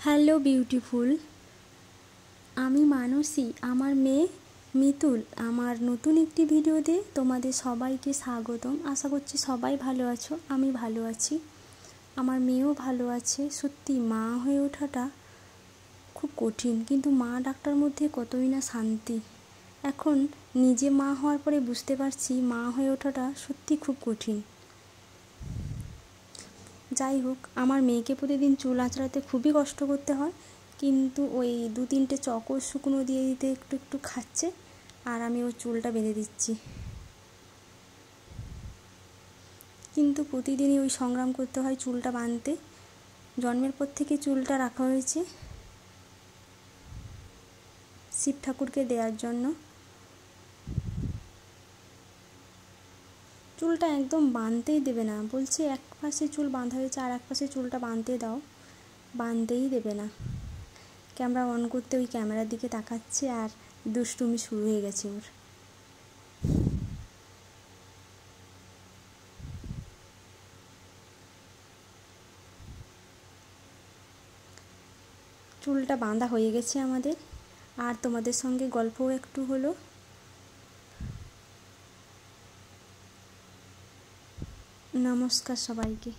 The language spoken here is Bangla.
হ্যালো বিউটিফুল, আমি মানসী। আমার মেয়ে মিতুল আমার নতুন একটি ভিডিওতে তোমাদের সবাইকে স্বাগতম। আশা করছি সবাই ভালো আছো, আমি ভালো আছি, আমার মেয়েও ভালো আছে। সত্যি মা হয়ে ওঠাটা খুব কঠিন, কিন্তু মা ডাকটার মধ্যে কতই না শান্তি। এখন নিজে মা হওয়ার পরে বুঝতে পারছি মা হয়ে ওঠাটা সত্যি খুব কঠিন। যাই হোক, আমার মেয়েকে প্রতিদিন চুল আঁচড়াতে খুবই কষ্ট করতে হয়, কিন্তু ওই 2-3টে চকো শুকনো দিয়ে দিতে একটু একটু খাচ্ছে, আর আমি ওর চুলটা বেঁধে দিচ্ছি। কিন্তু প্রতিদিনই ওই সংগ্রাম করতে হয় চুলটা বাঁধতে। জন্মের পর থেকে চুলটা রাখা হয়েছে শিব ঠাকুরকে দেওয়ার জন্য। চুলটা একদম বাঁধতেই দেবে না, বলছে এক পাশে চুল বাঁধা হয়েছে আর এক পাশে চুলটা বাঁধতে দাও, বাঁধতেই দেবে না। ক্যামেরা অন করতে ওই ক্যামেরার দিকে তাকাচ্ছে, আর দুষ্টুমি শুরু হয়ে গেছে ওর। চুলটা বাঁধা হয়ে গেছে আমাদের, আর তোমাদের সঙ্গে গল্পও একটু হলো। নমস্কার সবাইকে।